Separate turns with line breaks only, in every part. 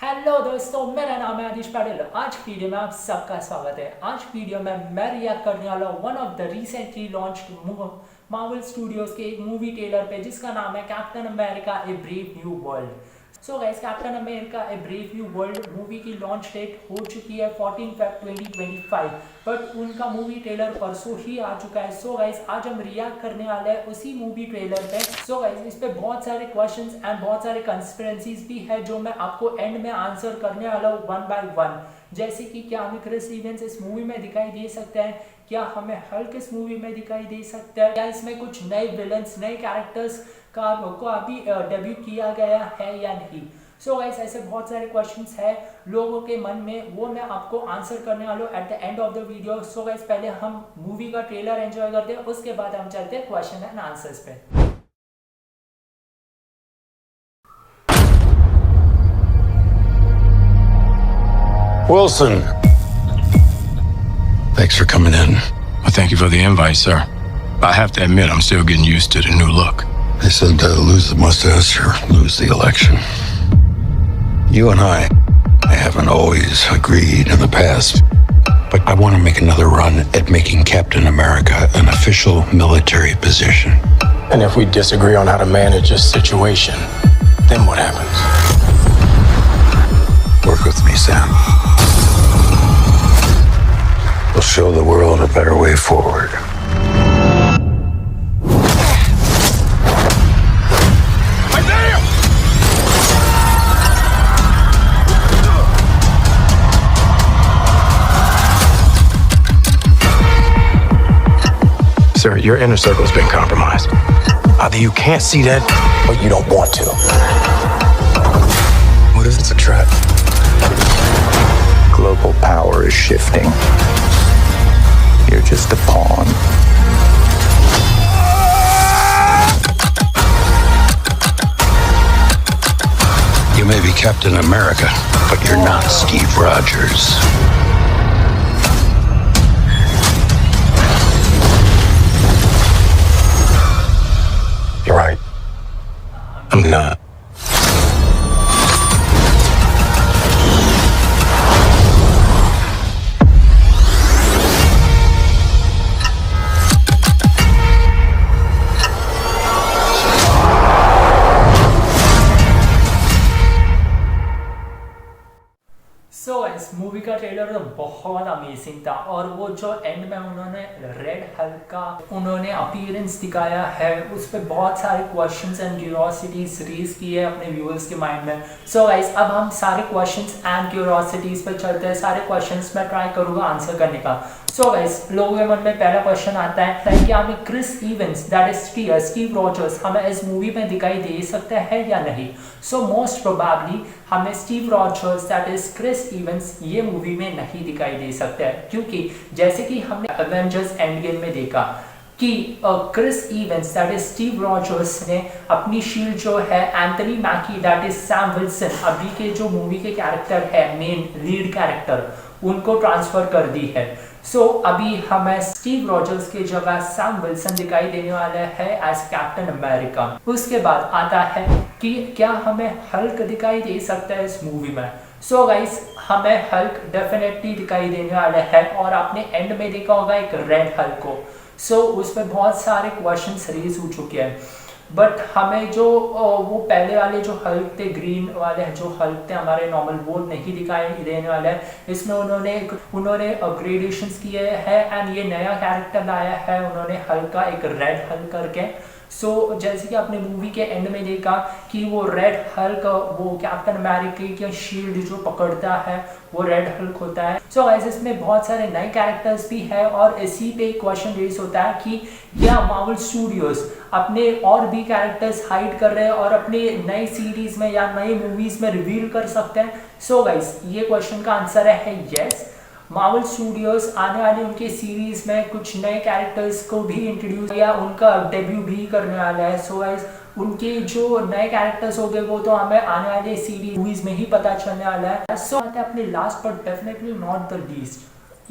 Hello दोस्तों, मेरा नाम है आदिश पाटिल। आज की वीडियो में आप सबका स्वागत है। आज की वीडियो में मैं रिएक्ट करने वाला हूँ one of the recently launch Marvel studios के एक मूवी ट्रेलर पे, जिसका नाम है captain America a brave new world. So guys, captain America a brave new world movie की लॉन्च डेट हो चुकी है 14 Feb 2025, बट उनका मूवी ट्रेलर परसों ही आ चुका है। सो गाइस, आज हम रिएक्ट करने वाले हैं उसी मूवी ट्रेलर पे। सो गाइस, इस पे बहुत सारे क्वेश्चंस एंड बहुत सारे कंस्पिरेसीज भी है जो मैं आपको एंड में आंसर करने वाला हूँ वन बाय वन। जैसे कि क्या हमें क्रिस इवेंस इस मूवी में दिखाई दे सकते हैं, क्या हमें हल्क इस मूवी में दिखाई दे सकता है, क्या इसमें कुछ नए विलन्स नए कैरेक्टर्स को अभी डेब्यू किया गया है या नहीं। सो गाइस, ऐसे बहुत सारे क्वेश्चंस है लोगों के मन में, वो मैं आपको आंसर करने वाला हूँ at the end of the video. So guys, पहले हम मूवी का ट्रेलर एंजॉय करते हैं, उसके बाद हम चलते हैं क्वेश्चन एंड आंसर्स पे।
Wilson, thanks for coming in.
Well, thank you for the invite, sir. I have to admit, I'm still getting used to the new look.
They said lose the mustache or lose the election. You and I haven't always agreed in the past, but I want to make another run at making Captain America an official military position.
And if we disagree on how to manage this situation, then what happens?
Work with me, Sam. We'll show the world a better way forward.
Sir, your inner circle's been compromised. Either you can't see that, or you don't want to.
What if it's a trap?
Global power is shifting. You're just a pawn.
You may be Captain America, but you're not Steve Rogers.
You're right. I'm not.
सो इस movie का trailer तो बहुत amazing था, और वो जो and में उन्होंने रेड हल्क का उन्होंने अपीयरेंस दिखाया है, उस पर बहुत सारे क्वेश्चंस एंड क्यूरियोसिटीज रेज की है अपने व्यूअर्स के माइंड में। सो गाइस, अब हम सारे क्वेश्चंस एंड क्यूरियोसिटीज पर चलते हैं। सारे क्वेश्चंस मैं ट्राई करूंगा आंसर करने का। सो गाइस, लोगों के मन में पहला क्वेश्चन आता है कि हमें Chris Evans that is Steve Rogers हमें इस मूवी में दिखाई दे सकता है या नहीं। सो मोस्ट प्रोबेबली हमें Steve Rogers that is Chris Evans ये मूवी में नहीं दिखाई दे सकता है, क्योंकि जैसे कि हमने एवेंजर्स एंड गेम में देखा कि Chris Evans that is Steve Rogers ने अपनी शील्ड जो है Anthony Mackie that is Sam Wilson अभी के जो मूवी के कैरेक्टर है मेन लीड कैरेक्टर उनको ट्रांसफर कर दी है। सो अभी हमें स्टीव रॉजर्स की जगह सैम विल्सन दिखाई देने वाला है एज कैप्टन अमेरिका। उसके बाद आता है कि क्या हमें हल्क दिखाई दे सकता है इस मूवी में। सो गाइस, हमें हल्क डेफिनेटली दिखाई देने वाला है, और आपने एंड में देखा होगा एक रेड हल्क को। सो उस पर बहुत सारे क्वेश्चंस रेज हो चुके हैं, बट हमें जो वो पहले वाले जो हल्क थे ग्रीन वाले जो हल्क थे हमारे नॉर्मल, वो नहीं दिखाई देने वाला है। इसमें उन्होंने अपग्रेडेशंस किए हैं एंड ये नया कैरेक्टर लाया है उन्होंने हल्क का, एक रेड हल्क करके। सो जैसे कि आपने मूवी के एंड में देखा कि वो रेड हल्क वो कैप्टन अमेरिका की शील्ड जो पकड़ता है वो रेड हल्क होता है। सो गाइस, इसमें बहुत सारे नए कैरेक्टर्स भी है, और इसी पे क्वेश्चन रेज होता है कि क्या मार्वल स्टूडियोज अपने और भी कैरेक्टर्स हाइड कर रहे हैं और अपने नई सीरीज में या नई मूवीज में रिवील कर सकते हैं। सो गाइस, ये क्वेश्चन का आंसर है यस। मार्वल स्टूडियोज आने वाले उनके सीरीज में कुछ नए कैरेक्टर्स को भी इंट्रोड्यूस या उनका डेब्यू भी करने वाला है। सो गाइस, उनके जो नए कैरेक्टर्स हो गए वो तो हमें आने वाले सीरीज मूवीज में ही पता चलने वाला है। सो अपने last but definitely not the least,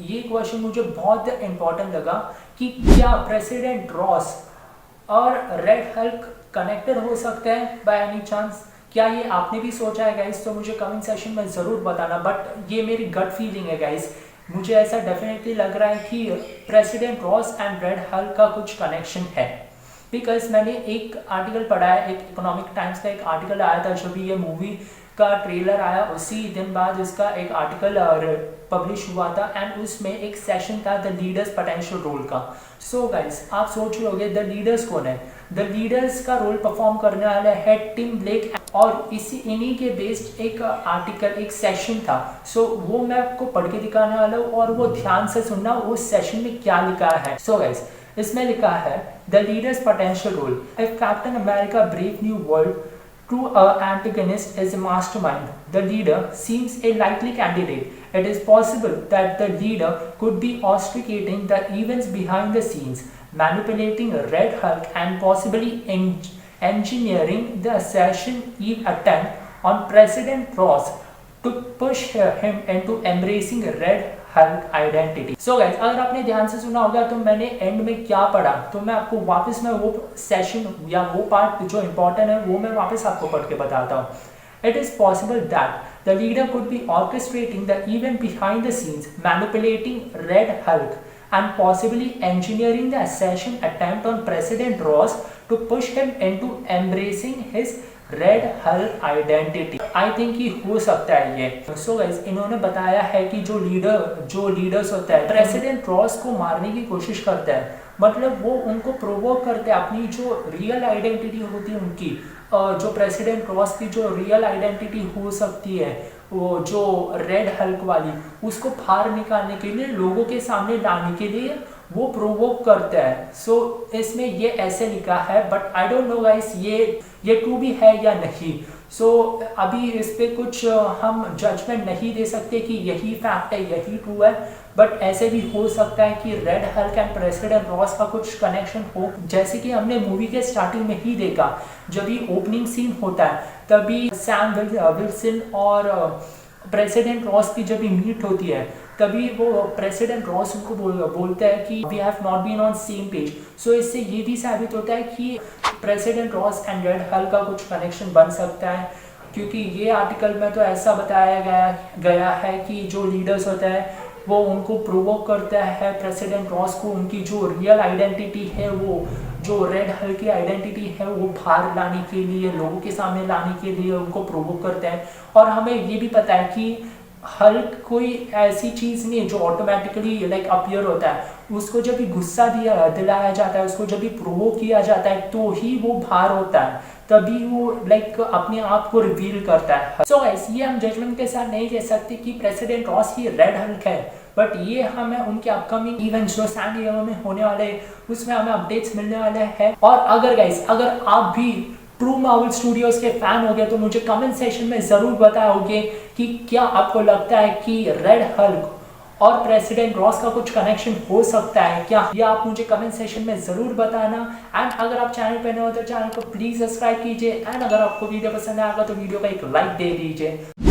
ये क्वेश्चन मुझे बहुत इंपॉर्टेंट लगा कि क्या प्रेसिडेंट रॉस और रेड हल्क कनेक्टेड हो सकते हैं बाय एनी चांस। क्या ये आपने भी सोचा है गाइस? तो मुझे कमेंट सेक्शन में ज़रूर बताना। बट ये मेरी गट फीलिंग है गाइस, मुझे ऐसा डेफिनेटली लग रहा है कि president Ross and red Hulk का कुछ कनेक्शन है। बिकॉज मैंने एक आर्टिकल पढ़ा है, एक इकोनॉमिक टाइम्स का एक आर्टिकल आया था जब भी ये मूवी का ट्रेलर आया उसी दिन बाद इसका एक आर्टिकल पब्लिश हुआ था एंड उसमें एक सेशन था द लीडर्स पोटेंशियल रोल का। सो गाइस, आप सोच रहे होंगे द लीडर्स कौन है? द लीडर्स का रोल परफॉर्म करने वाला है टिम ब्लेक और इन्हीं के बेस्ड एक आर्टिकल, एक सेशन था। सो वो मैं आपको पढ़ के दिखाने वाला हूँ और वो ध्यान से सुनना उस सेशन में क्या लिखा है। सो गाइस, इसमें लिखा है the leaders potential role. If Captain America brave new world true antagonist is a mastermind, the leader seems a likely candidate. It is possible that the leader could be orchestrating the events behind the scenes, manipulating Red Hulk and possibly engineering the assassination attempt on President Ross to push him into embracing Red Hulk identity. So guys, अगर आपने ध्यान से सुना होगा तो मैंने and में क्या पढ़ा, तो मैं आपको वापस मैं वो सेशन या वो पार्ट जो इम्पोर्टेंट है वो मैं वापस आपको पढ़ के बताता हूँ। It is possible that the leader could be orchestrating the event behind the scenes, manipulating Red Hulk, and possibly engineering the assassination attempt on President Ross to push him into embracing his red Hulk identity. I think कि हो सकता है ये। So guys, इन्होंने बताया है कि जो लीडर्स होता है प्रेसिडेंट रॉस को मारने की कोशिश करता है, मतलब वो उनको प्रोवोक करते हैं अपनी जो रियल आइडेंटिटी होती है उनकी, जो प्रेसिडेंट रॉस की जो रियल आइडेंटिटी हो सकती है वो जो रेड हल्क वाली, उसको बाहर निकालने के लिए, लोगों के सामने लाने के लिए वो प्रोवोक करता है। सो इसमें ये ऐसे लिखा है, but I don't know guys ये ट्रू भी है या नहीं। सो अभी इस पे कुछ हम जजमेंट नहीं दे सकते कि यही फैक्ट है, यही ट्रू है, बट ऐसे भी हो सकता है कि red Hulk and president Ross का कुछ कनेक्शन हो। जैसे कि हमने मूवी के स्टार्टिंग में ही देखा, जब भी ओपनिंग सीन होता है तभी सैम विल्सन और प्रेसिडेंट रॉस की जब भी मीट होती है तभी वो प्रेसिडेंट रॉस उनको बोलता है कि we have not been on same page. So इससे ये भी साबित होता है कि president Ross and red Hulk का कुछ कनेक्शन बन सकता है, क्योंकि ये आर्टिकल में तो ऐसा बताया गया है कि जो लीडर्स होता है वो उनको प्रोवोक करता है प्रेसिडेंट रॉस को, उनकी जो रियल आइडेंटिटी है, वो जो रेड हल्क की आइडेंटिटी है वो बाहर लाने के लिए, लोगों के सामने लाने के लिए उनको प्रोवोक करते हैं। और हमें ये भी पता है कि हल्क कोई ऐसी चीज़ नहीं है जो ऑटोमेटिकली लाइक अपीयर होता है, उसको जब भी गुस्सा दिलाया जाता है, उसको जब भी प्रोवोक किया जाता है तो ही वो बाहर होता है, तभी वो लाइक अपने आप को रिवील करता है। सो गाइस, ये हम जजमेंट के साथ नहीं कह सकते कि प्रेसिडेंट रॉस ही रेड हल्क है, बट ये हमें उनके अपकमिंग इवेंट्स जो सैन डिएगो में होने वाले हैं उसमें हमें अपडेट्स मिलने वाले हैं। और अगर गाइस, अगर आप भी ट्रू मार्वल स्टूडियोज के फैन हो गए तो मुझे कमेंट सेक्शन में जरूर बताओगे कि क्या आपको लगता है कि रेड हल्क और प्रेसिडेंट रॉस का कुछ कनेक्शन हो सकता है क्या, या आप मुझे कमेंट सेक्शन में जरूर बताना। एंड अगर आप चैनल पे नए हो तो चैनल को प्लीज सब्सक्राइब कीजिए, एंड अगर आपको वीडियो पसंद आएगा तो वीडियो को एक लाइक दे दीजिए।